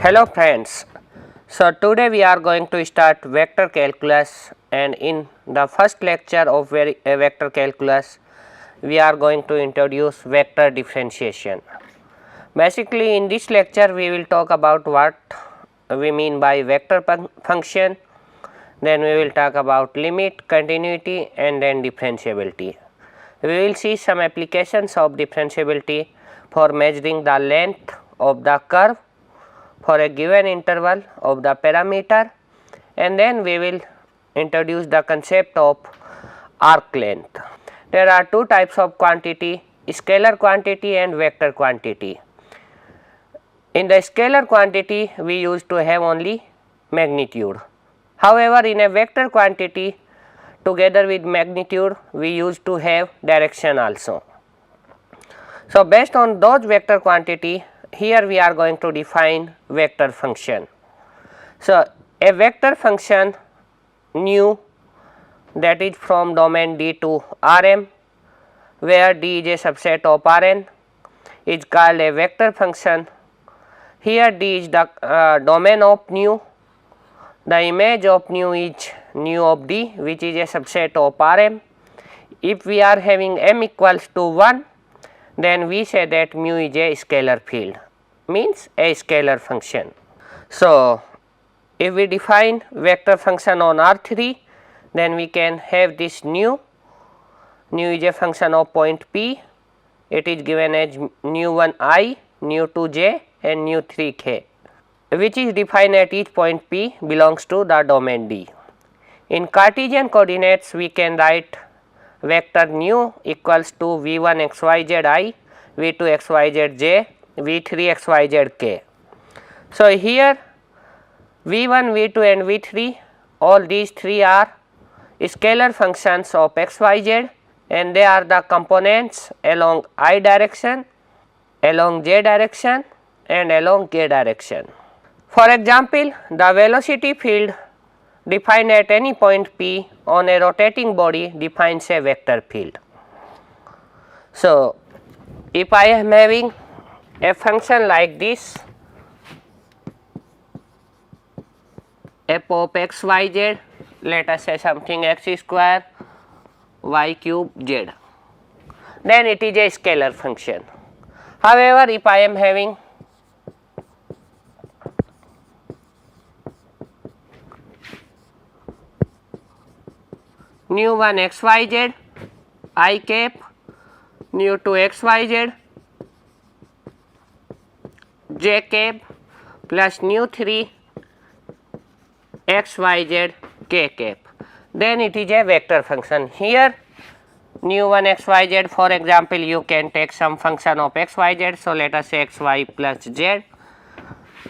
Hello friends, so today we are going to start vector calculus, and in the first lecture of vector calculus we are going to introduce vector differentiation. Basically in this lecture we will talk about what we mean by vector function, then we will talk about limit, continuity and then differentiability. We will see some applications of differentiability for measuring the length of the curve for a given interval of the parameter, and then we will introduce the concept of arc length. There are two types of quantity, scalar quantity and vector quantity. In the scalar quantity we used to have only magnitude. However, in a vector quantity together with magnitude we used to have direction also. So, based on those vector quantity, here we are going to define vector function. So, a vector function nu, that is from domain D to Rm, where D is a subset of Rn, is called a vector function. Here D is the domain of nu, the image of nu is nu of D, which is a subset of Rm. If we are having m equals to 1, then we say that mu is a scalar field, means a scalar function. So, if we define vector function on R3, then we can have this nu is a function of point P, it is given as nu1 I, nu2 j and nu3 k, which is defined at each point P belongs to the domain D. In Cartesian coordinates we can write vector nu equals to v1 xyz I, v2 xyz j, v3 xyz k. So, here v1, v2 and v3, all these three are scalar functions of xyz and they are the components along I direction, along j direction and along k direction. For example, the velocity field defined at any point P on a rotating body defines a vector field. So, if I am having a function like this f of x y z, let us say something x square y cube z, then it is a scalar function. However, if I am having nu1 xyz I cap, nu2 xyz j cap plus nu3 xyz k cap, then it is a vector function. Here nu1 xyz, for example, you can take some function of xyz. So, let us say xy plus z,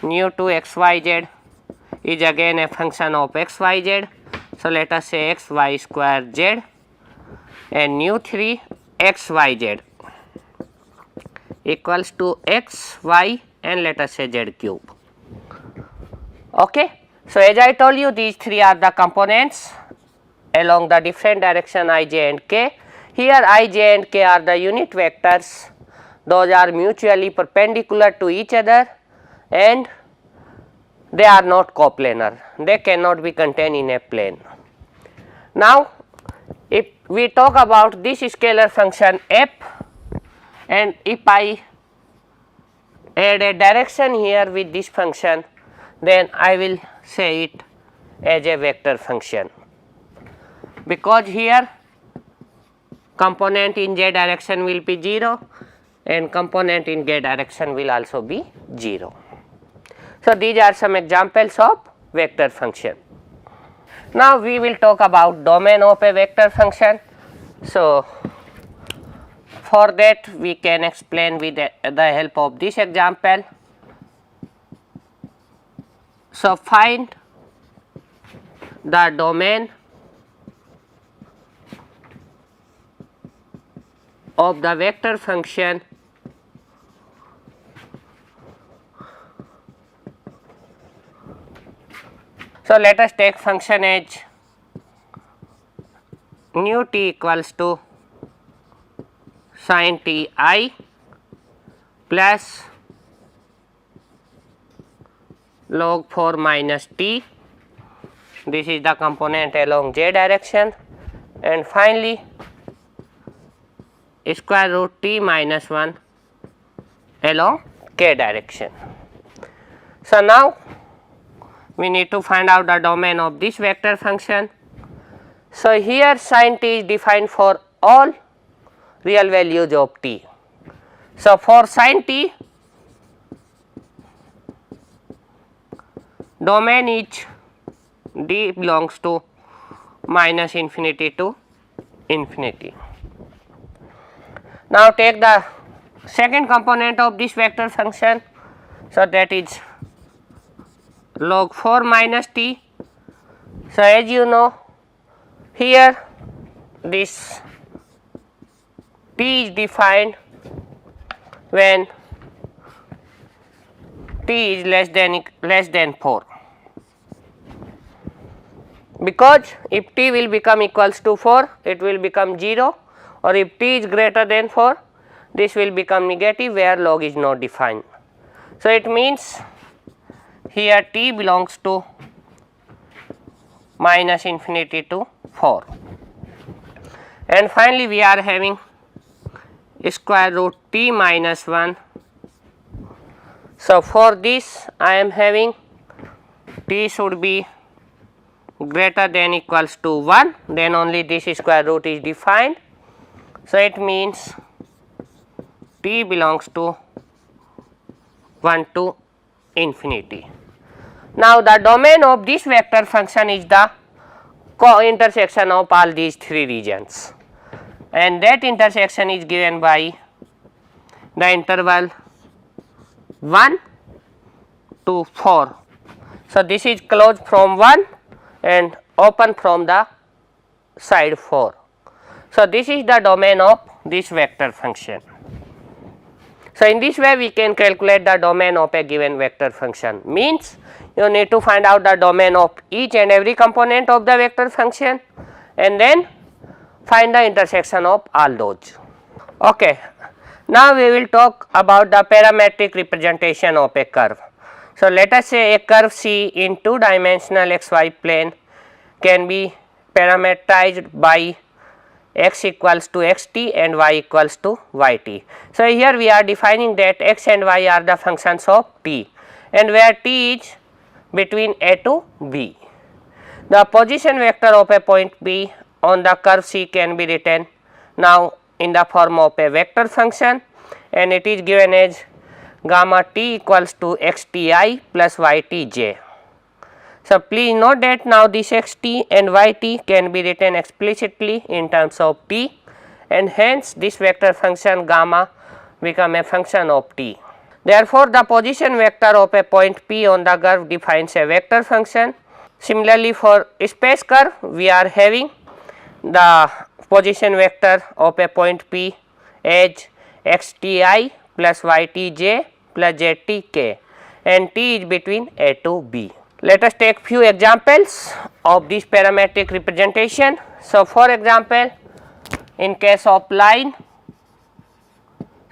nu2 xyz is again a function of xyz. So, let us say xy square z and nu3 xyz equals to x, y and let us say z cube. Okay. So, as I told you, these three are the components along the different direction I, j and k. Here I, j and k are the unit vectors, those are mutually perpendicular to each other and they are not coplanar, they cannot be contained in a plane. Now, if we talk about this scalar function f, and if I add a direction here with this function, then I will say it as a vector function, because here component in z direction will be 0 and component in k direction will also be 0. So, these are some examples of vector function. Now, we will talk about domain of a vector function. So, for that we can explain with the help of this example. So, find the domain of the vector function so let us take function as nu t equals to sin t I plus log 4 minus t, this is the component along j direction, and finally square root t minus 1 along k direction. So now we need to find out the domain of this vector function. So here sin t is defined for all real values of t. So for sin t, domain is d belongs to minus infinity to infinity. Now take the second component of this vector function, so that is log 4 minus t. So as you know, here this t is defined when t is less than 4, because if t will become equals to 4, it will become 0, or if t is greater than 4, this will become negative where log is not defined. So it means here t belongs to minus infinity to 4, and finally we are having square root t minus 1. So for this I am having t should be greater than equals to 1, then only this square root is defined. So it means t belongs to 1 to infinity. Now the domain of this vector function is the co-intersection of all these three regions, and that intersection is given by the interval 1 to 4. So this is closed from 1 and open from the side 4. So this is the domain of this vector function. So in this way we can calculate the domain of a given vector function. Means you need to find out the domain of each and every component of the vector function, and then find the intersection of all those. Okay. Now we will talk about the parametric representation of a curve. So let us say a curve C in 2-dimensional xy plane can be parameterized by x equals to xt and y equals to yt. So here we are defining that x and y are the functions of t, and where t is between a to b. The position vector of a point B on the curve C can be written now in the form of a vector function, and it is given as gamma t equals to xti plus ytj. So please note that now this xt and yt can be written explicitly in terms of t, and hence this vector function gamma become a function of t. Therefore the position vector of a point P on the curve defines a vector function. Similarly for space curve we are having the position vector of a point P as xti plus ytj plus ztk, and t is between a to b. Let us take few examples of this parametric representation. So for example, in case of line,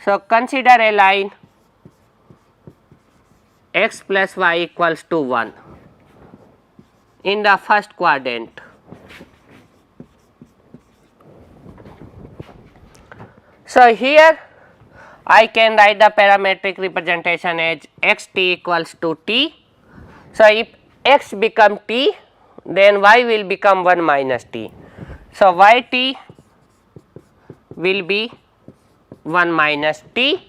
so consider a line x plus y equals to 1 in the first quadrant. So here I can write the parametric representation as xt equals to t. So if x become t, then y will become 1 minus t. So yt will be 1 minus t,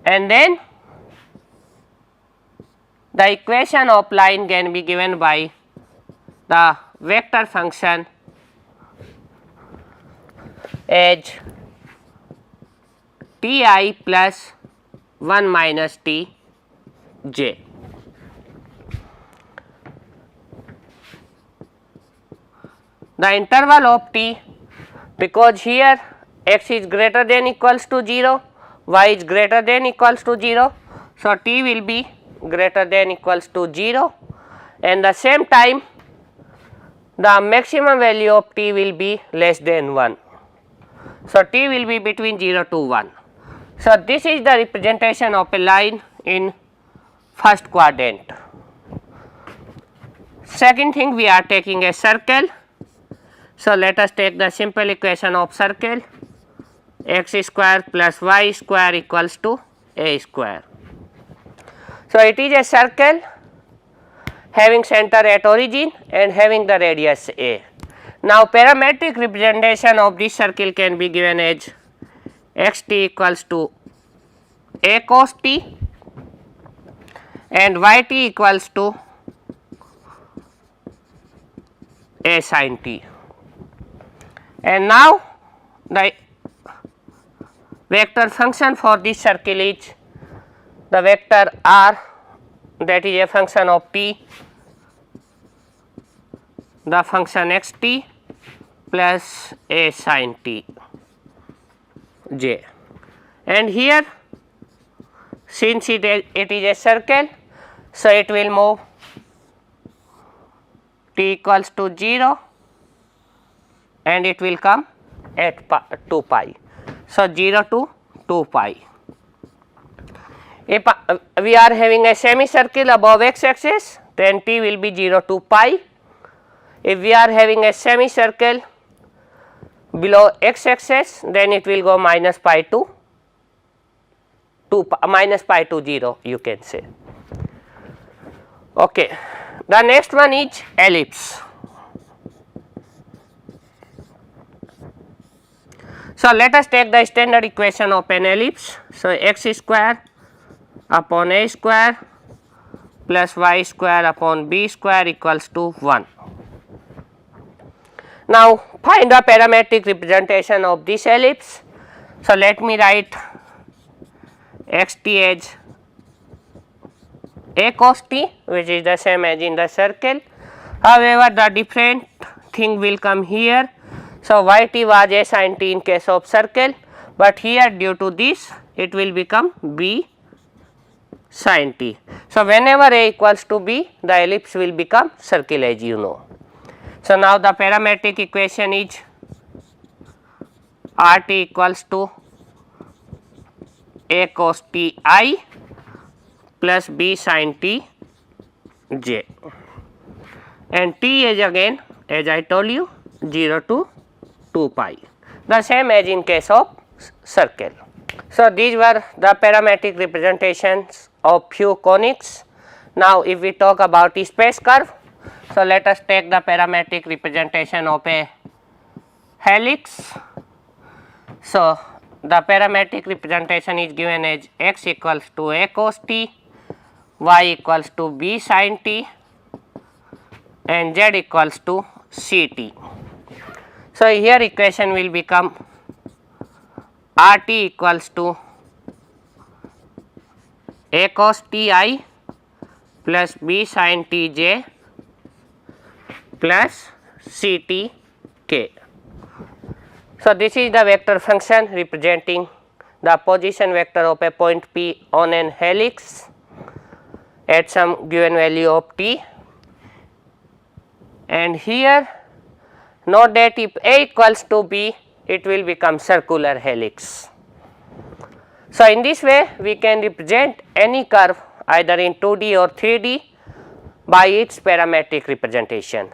and then the equation of line can be given by the vector function as ti plus 1 minus t j. The interval of t, because here x is greater than equals to 0, y is greater than equals to 0, so t will be greater than equals to 0, and the same time the maximum value of t will be less than 1. So t will be between 0 to 1. So this is the representation of a line in first quadrant. Second thing, we are taking a circle. So let us take the simple equation of circle, x square plus y square equals to a square. So it is a circle having center at origin and having the radius a. Now parametric representation of this circle can be given as xt equals to a cos t and yt equals to a sin t. And now the vector function for this circle is the vector r, that is a function of t, the function xt plus a sin t j. And here, since it is a circle, so it will move t equals to 0 and it will come at 2 pi. So 0 to 2 pi. If we are having a semicircle above x axis, then t will be 0 to pi. If we are having a semicircle below x axis, then it will go minus pi to 0, you can say. Okay. The next one is ellipse. So let us take the standard equation of an ellipse. So x square upon a square plus y square upon b square equals to 1. Now find the parametric representation of this ellipse. So let me write xt as a cos t, which is the same as in the circle. However, the different thing will come here. So yt was a sin t in case of circle, but here due to this it will become b sin t. So whenever a equals to b, the ellipse will become circle, as you know. So now the parametric equation is rt equals to a cos t I plus b sin t j, and t is again, as I told you, 0 to 2 pi, the same as in case of circle. So these were the parametric representations of few conics. Now if we talk about the space curve, so let us take the parametric representation of a helix. So the parametric representation is given as x equals to a cos t, y equals to b sin t, and z equals to c t. So here equation will become rt equals to a cos t I plus b sin t j plus c t k. So this is the vector function representing the position vector of a point P on an helix at some given value of t. And here note that if a equals to b, it will become circular helix. So in this way we can represent any curve either in 2D or 3D by its parametric representation.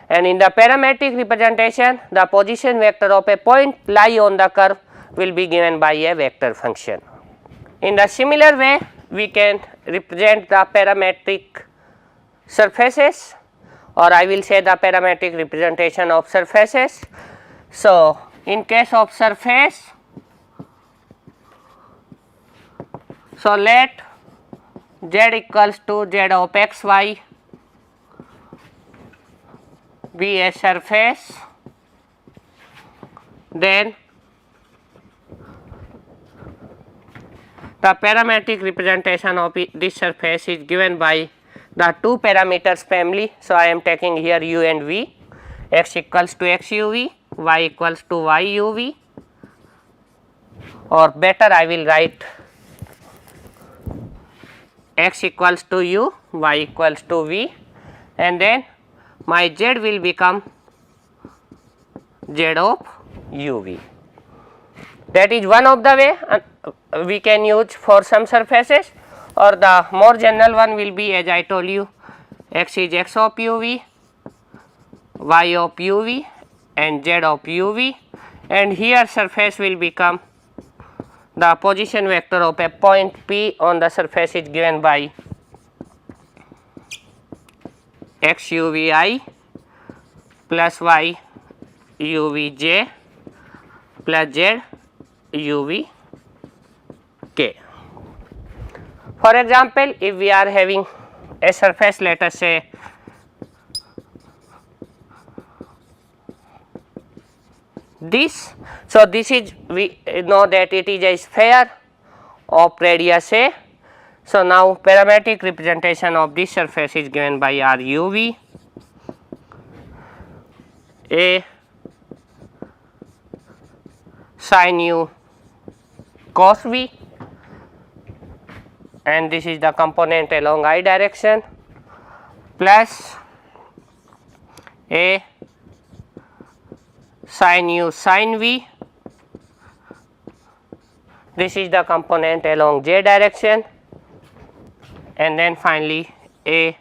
And in the parametric representation, the position vector of a point lie on the curve will be given by a vector function. In the similar way, we can represent the parametric surfaces, or I will say the parametric representation of surfaces. So in case of surface, so let z equals to z of x y be a surface, then the parametric representation of this surface is given by the two parameters family. So I am taking here u and v, x equals to x u v, y equals to y u v, or better I will write x equals to u, y equals to v, and then my z will become z of u v. That is one of the way we can use for some surfaces, or the more general one will be, as I told you, x is x of uv, y of uv and z of uv, and here surface will become the position vector of a point P on the surface is given by x uvi plus y uvj plus z uvk. For example, if we are having a surface, let us say this. So, this is, we know that it is a sphere of radius a. So, now parametric representation of this surface is given by r uv a sin u cos v, and this is the component along I direction, plus a sin u sin v, this is the component along j direction, and then finally a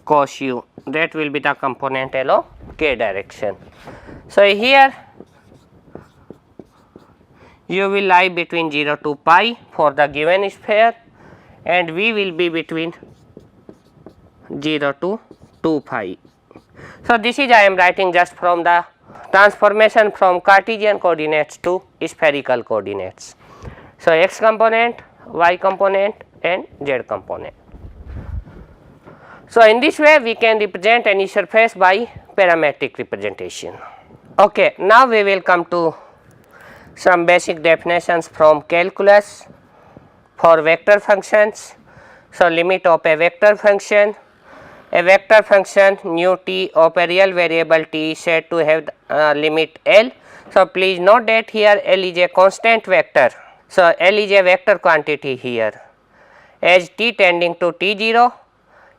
cos u, that will be the component along k direction. So, here u will lie between 0 to pi for the given sphere, and v will be between 0 to 2 pi. So, this is I am writing just from the transformation from Cartesian coordinates to spherical coordinates. So, x component, y component and z component. So, in this way we can represent any surface by parametric representation. Okay, now we will come to some basic definitions from calculus for vector functions. So, limit of a vector function nu t of a real variable t is said to have limit L. So, please note that here L is a constant vector. So, L is a vector quantity here as t tending to t0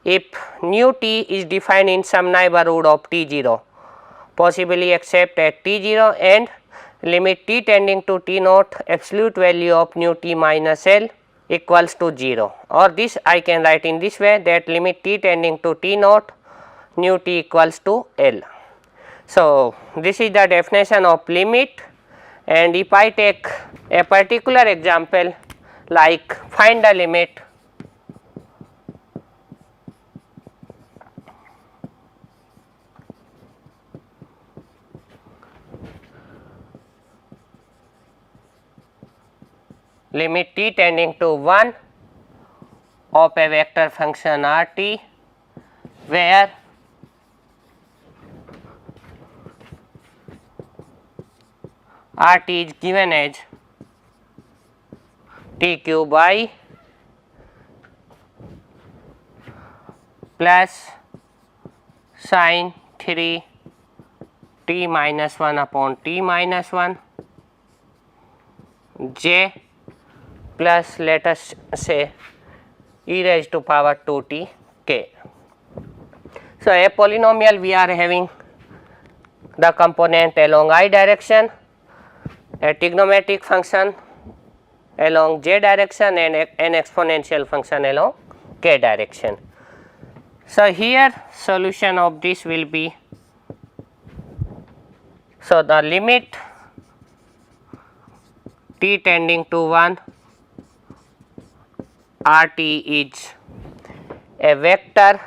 if nu t is defined in some neighborhood of t0, possibly except at t0, and limit t tending to t naught absolute value of nu t minus L equals to 0, or this I can write in this way, that limit t tending to t naught nu t equals to L. So, this is the definition of limit, and if I take a particular example like find the limit t tending to 1 of a vector function r t, where r t is given as t cube I plus sin 3 t minus 1 upon t minus 1 j plus let us say e raised to power 2 t k. So, a polynomial we are having the component along I direction, a trigonometric function along j direction and an exponential function along k direction. So, here solution of this will be, so the limit t tending to 1 r t is a vector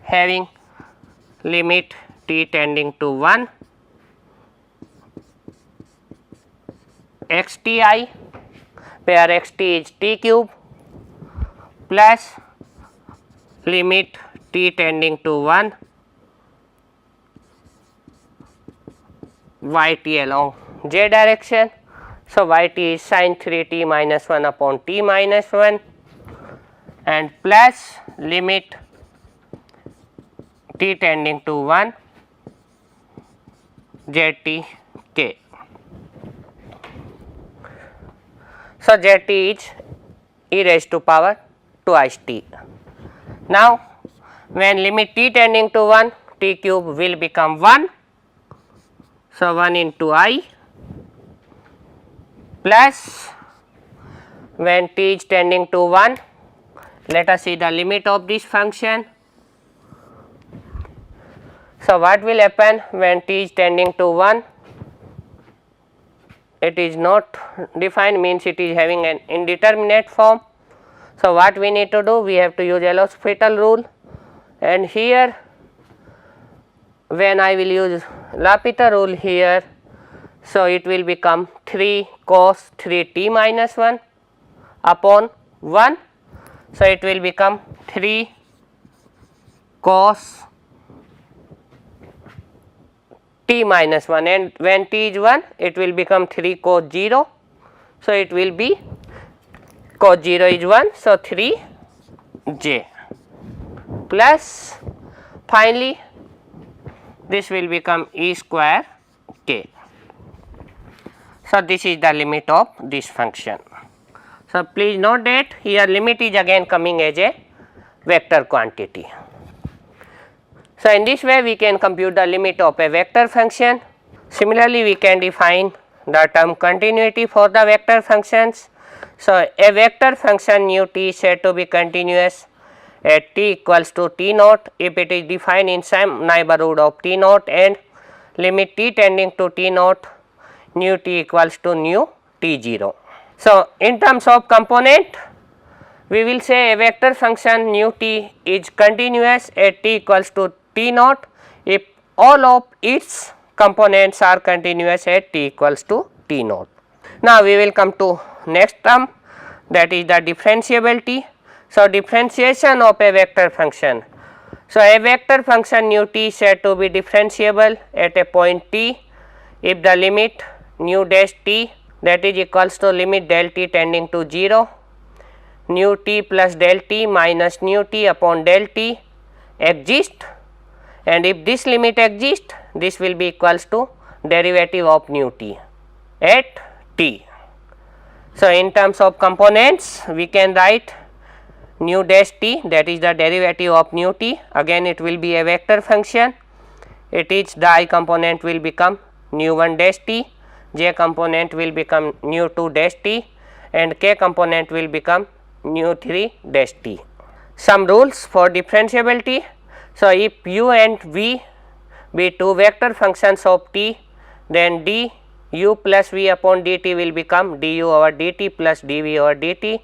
having limit t tending to 1 x t I, where x t is t cube, plus limit t tending to 1 y t along j direction. So, y t is sin 3 t minus 1 upon t minus 1 and plus limit t tending to 1 z t k. So, z t is e raised to power twice t. Now, when limit t tending to 1, t cube will become 1. So, 1 into I plus when t is tending to 1. Let us see the limit of this function. So, what will happen when t is tending to 1? It is not defined, means it is having an indeterminate form. So, what we need to do? We have to use L'Hospital rule, and here when I will use L'Hospital rule here, so it will become 3 cos 3t minus 1 upon 1. So, it will become 3 cos t minus 1, and when t is 1 it will become 3 cos 0. So, it will be cos 0 is 1. So, 3j plus finally this will become e square k. So, this is the limit of this function. So, please note that here limit is again coming as a vector quantity. So, in this way we can compute the limit of a vector function. Similarly, we can define the term continuity for the vector functions. So, a vector function nu t is said to be continuous at t equals to t naught if it is defined in some neighborhood of t naught, and limit t tending to t naught nu t equals to nu t 0. So, in terms of component, we will say a vector function nu t is continuous at t equals to t naught if all of its components are continuous at t equals to t naught. Now, we will come to next term, that is the differentiability. So, differentiation of a vector function. So, a vector function nu t is said to be differentiable at a point t if the limit nu dash t, that is equals to limit del t tending to 0, nu t plus del t minus nu t upon del t exist, and if this limit exists, this will be equals to derivative of nu t at t. So, in terms of components, we can write nu dash t, that is the derivative of nu t, again it will be a vector function. It is the I component will become nu 1 dash t, j component will become nu 2 dash t, and k component will become nu 3 dash t. Some rules for differentiability. So, if u and v be two vector functions of t, then d u plus v upon dt will become du over dt plus dv over dt.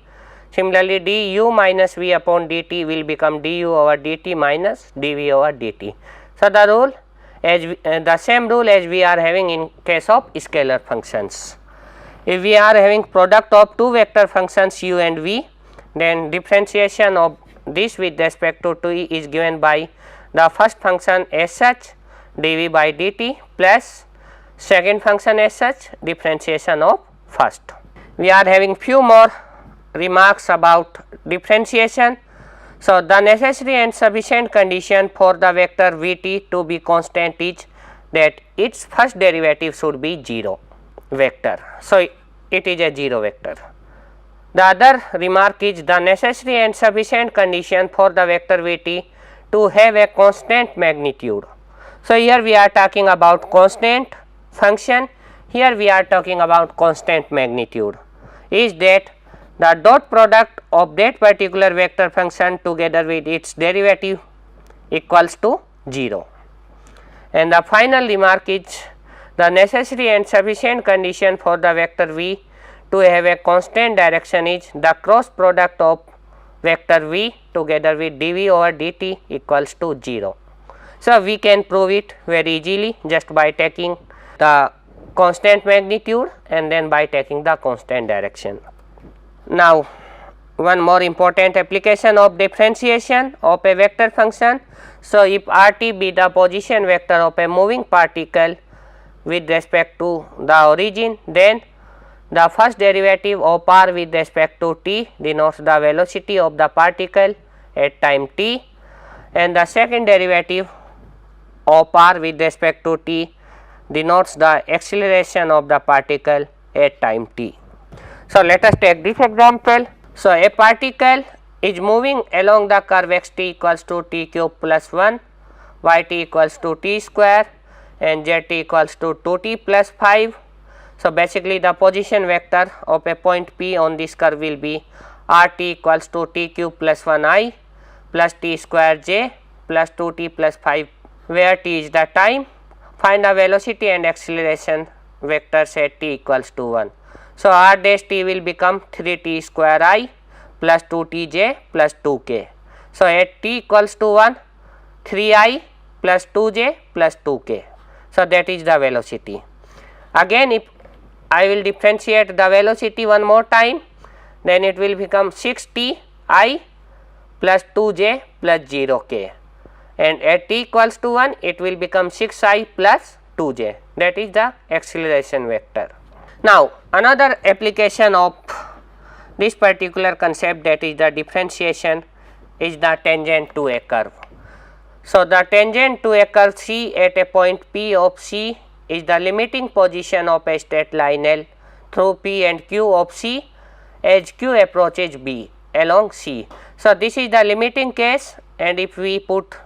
Similarly, du minus v upon dt will become du over dt minus dv over dt. So, the rule as the same rule as we are having in case of scalar functions. If we are having product of two vector functions u and v, then differentiation of this with respect to t is given by the first function as such dv by dt plus second function as such differentiation of first. We are having few more remarks about differentiation. So, the necessary and sufficient condition for the vector Vt to be constant is that its first derivative should be 0 vector. So, it is a 0 vector. The other remark is the necessary and sufficient condition for the vector Vt to have a constant magnitude. So, here we are talking about constant function, here we are talking about constant magnitude, is that the dot product of that particular vector function together with its derivative equals to 0. And the final remark is the necessary and sufficient condition for the vector v to have a constant direction is the cross product of vector v together with dv over dt equals to 0. So, we can prove it very easily just by taking the constant magnitude and then by taking the constant direction. Now, one more important application of differentiation of a vector function. So, if RT be the position vector of a moving particle with respect to the origin, then the first derivative of r with respect to t denotes the velocity of the particle at time t, and the second derivative of r with respect to t denotes the acceleration of the particle at time t. So, let us take this example. So, a particle is moving along the curve x t equals to t cube plus 1, y t equals to t square and z t equals to 2t plus 5. So basically the position vector of a point P on this curve will be RT equals to T cube plus 1I plus T square J plus 2T plus 5, where T is the time. Find the velocity and acceleration vectors at T equals to 1. So R dash T will become 3T square I plus 2Tj plus 2K. So at T equals to 1, 3I plus 2J plus 2K. So that is the velocity. Again, if I will differentiate the velocity one more time, then it will become 6T I plus 2J plus 0K, and at T equals to 1 it will become 6I plus 2J, that is the acceleration vector. Now another application of this particular concept, that is the differentiation, is the tangent to a curve. So the tangent to a curve C at a point P of C is the limiting position of a straight line L through P and Q of C as Q approaches B along C. So this is the limiting case, and if we put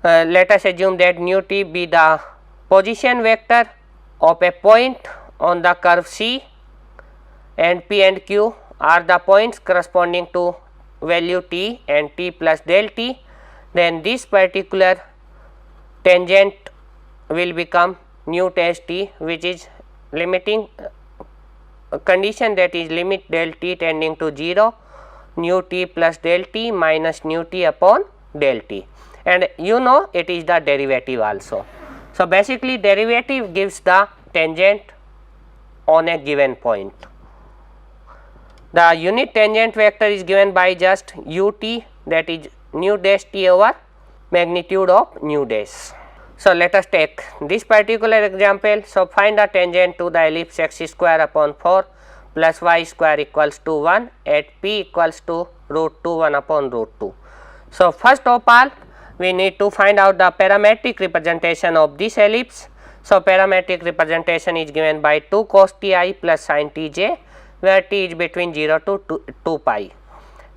let us assume that nu T be the position vector of a point on the curve C, and P and Q are the points corresponding to value T and T plus del T, then this particular tangent will become nu dash T, which is limiting condition, that is limit del T tending to 0, nu T plus del T minus nu T upon del T, and you know it is the derivative also. So basically derivative gives the tangent on a given point. The unit tangent vector is given by just ut, that is nu dash T over magnitude of nu dash. So let us take this particular example. So find the tangent to the ellipse x square upon 4 plus y square equals to 1 at P equals to root 2 1 upon root 2. So first of all we need to find out the parametric representation of this ellipse. So parametric representation is given by 2 cos T I plus sin T j, where T is between 0 to 2 pi.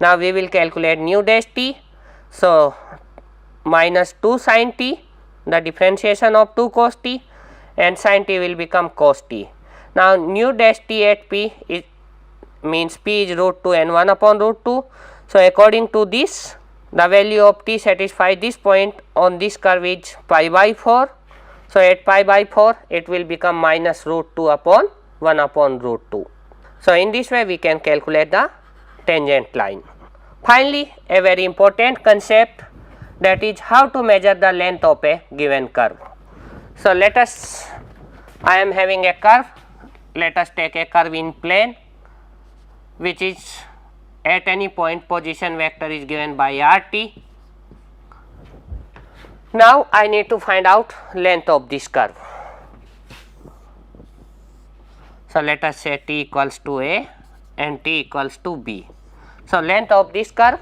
Now we will calculate nu dash T. So minus 2 sin T, the differentiation of 2 cos T, and sin T will become cos T. Now nu dash T at P is means P is root 2 and 1 upon root 2. So according to this, the value of T satisfies this point on this curve is pi by 4. So at pi by 4 it will become minus root 2 upon 1 upon root 2. So in this way we can calculate the tangent line. Finally, a very important concept, that is how to measure the length of a given curve. So let us, I am having a curve, let us take a curve in plane which is at any point position vector is given by RT. Now I need to find out length of this curve. So let us say T equals to A and T equals to B. So length of this curve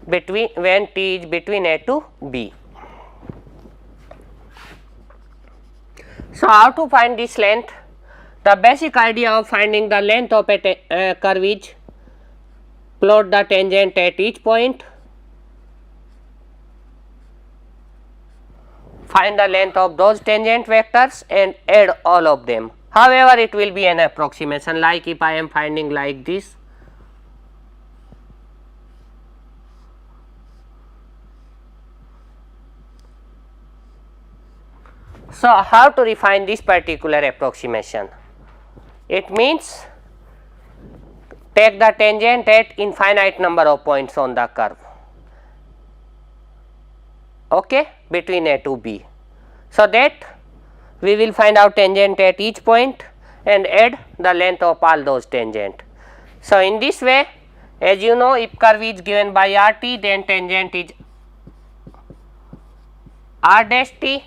between when T is between A to B. So how to find this length? The basic idea of finding the length of a curve is plot the tangent at each point, find the length of those tangent vectors and add all of them. However, it will be an approximation, like if I am finding like this. So how to refine this particular approximation? It means take the tangent at infinite number of points on the curve, okay, between A to B, so that we will find out tangent at each point and add the length of all those tangent. So in this way, as you know, if curve is given by RT, then tangent is R dash T,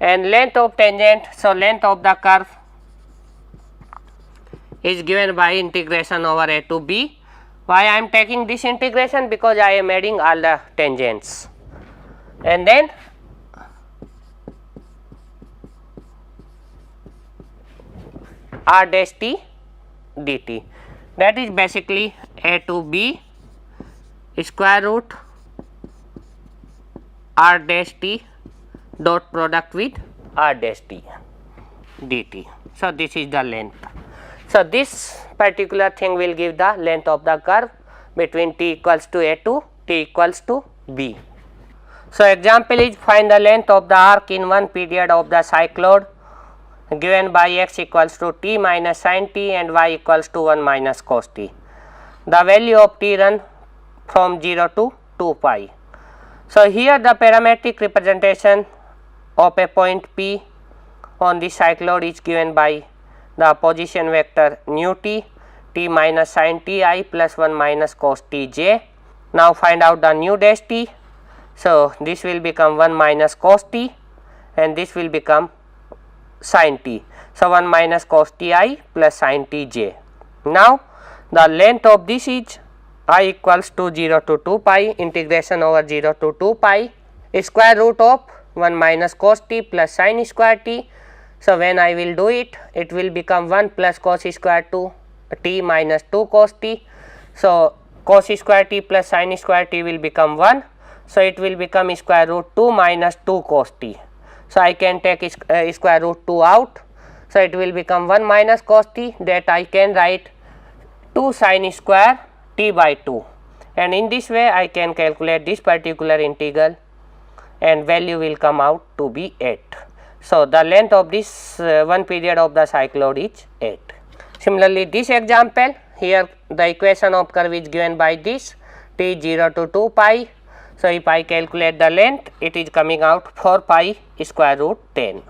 and length of tangent, so length of the curve is given by integration over A to B. Why I am taking this integration? Because I am adding all the tangents, and then R dash T dt, that is basically A to B square root R dash T dot product with R dash T. dt. So, this is the length. So, this particular thing will give the length of the curve between t equals to a to t equals to b. So, example is find the length of the arc in one period of the cycloid given by x equals to t minus sin t and y equals to 1 minus cos t. The value of t run from 0 to 2 pi. So, here the parametric representation of a point P on the cycloid is given by the position vector nu t, t minus sin t I plus 1 minus cos t j. Now, find out the nu dash t. So, this will become 1 minus cos t and this will become sin t. So, 1 minus cos t I plus sin t j. Now, the length of this is I equals to 0 to 2 pi integration over 0 to 2 pi square root of 1 minus cos t plus sin square t. So, when I will do it, it will become 1 plus cos square to t minus 2 cos t. So, cos square t plus sin square t will become 1. So, it will become square root 2 minus 2 cos t. So, I can take square root 2 out. So, it will become 1 minus cos t, that I can write 2 sin square t by 2, and in this way I can calculate this particular integral and value will come out to be 8. So, the length of this one period of the cycloid is 8. Similarly, this example here the equation of curve is given by this t 0 to 2 pi. So, if I calculate the length, it is coming out 4 pi square root 10.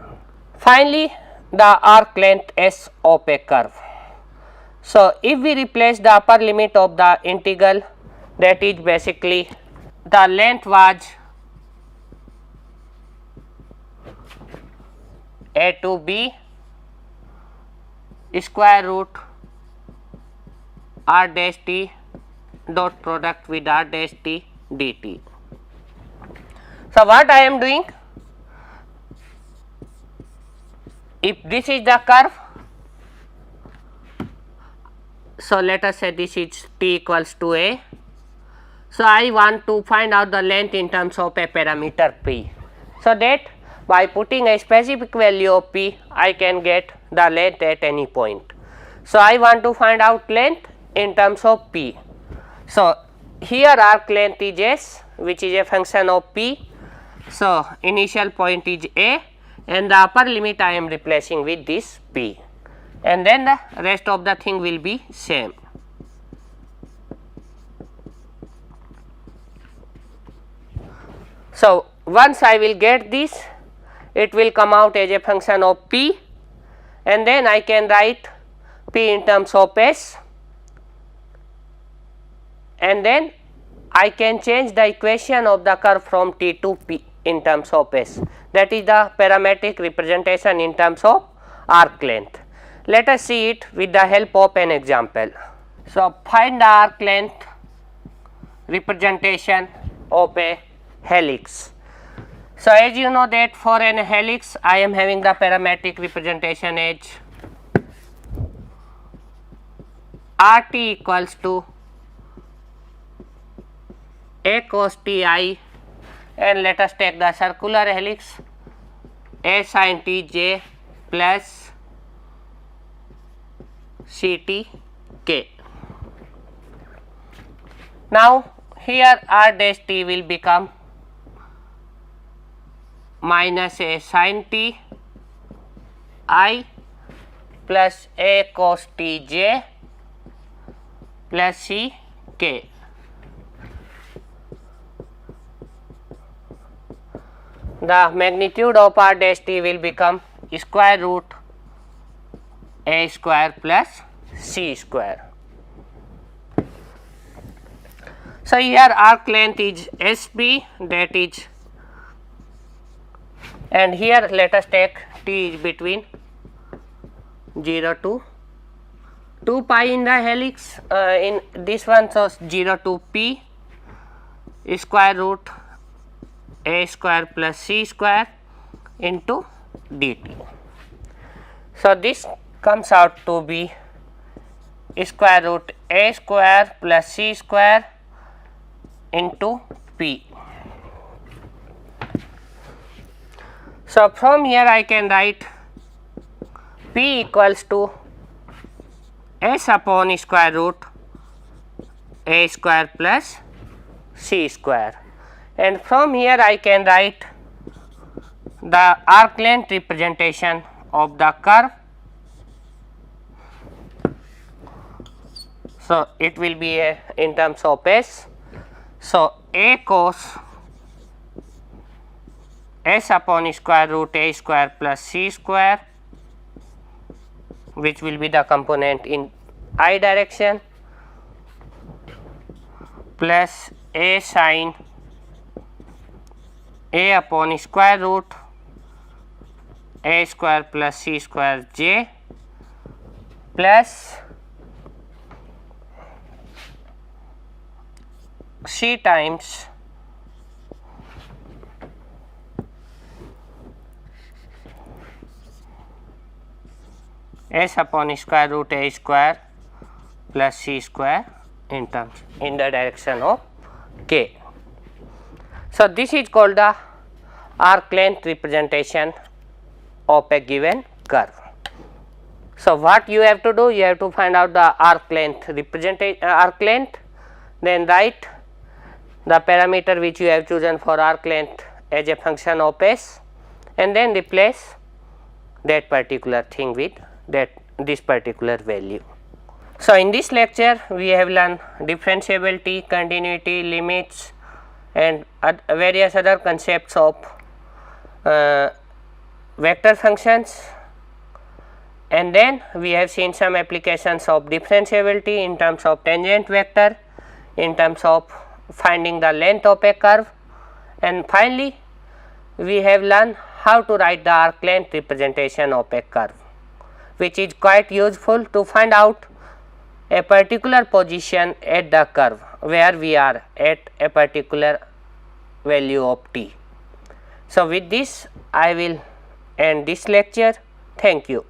Finally, the arc length s of a curve. So, if we replace the upper limit of the integral, that is basically the length was a to b square root r dash t dot product with r dash t dt. So, what I am doing, if this is the curve, so let us say this is t equals to a. So, I want to find out the length in terms of a parameter p. So, that by putting a specific value of p, I can get the length at any point. So, I want to find out length in terms of p. So, here arc length is s, which is a function of p. So, initial point is a and the upper limit I am replacing with this p, and then the rest of the thing will be same. So, once I will get this, it will come out as a function of p, and then I can write p in terms of s, and then I can change the equation of the curve from t to p in terms of s, that is the parametric representation in terms of arc length. Let us see it with the help of an example. So, find the arc length representation of a helix. So, as you know that for an helix I am having the parametric representation as RT equals to a cos t I, and let us take the circular helix a sin t j plus c t k. Now, here r dash t will become minus a sin t I plus a cos t j plus c k. The magnitude of r dash t will become square root a square plus c square. So, here arc length is SB, that is, and here let us take t is between 0 to 2 pi in the helix, in this one, so 0 to p square root a square plus c square into dt. So, this comes out to be square root a square plus c square into p. So, from here I can write P equals to S upon square root A square plus C square, and from here I can write the arc length representation of the curve. So, it will be in terms of S. So, A cos S upon square root A square plus C square, which will be the component in I direction, plus A sin A upon square root A square plus C square j, plus C times S upon square root A square plus C square in the direction of K. So, this is called the arc length representation of a given curve. So, what you have to do? You have to find out the arc length then write the parameter which you have chosen for arc length as a function of S, and then replace that particular thing with this particular value. So, in this lecture we have learned differentiability, continuity, limits, and various other concepts of vector functions, and then we have seen some applications of differentiability in terms of tangent vector, in terms of finding the length of a curve, and finally we have learned how to write the arc length representation of a curve, which is quite useful to find out a particular position at the curve where we are at a particular value of t. So, with this I will end this lecture. Thank you.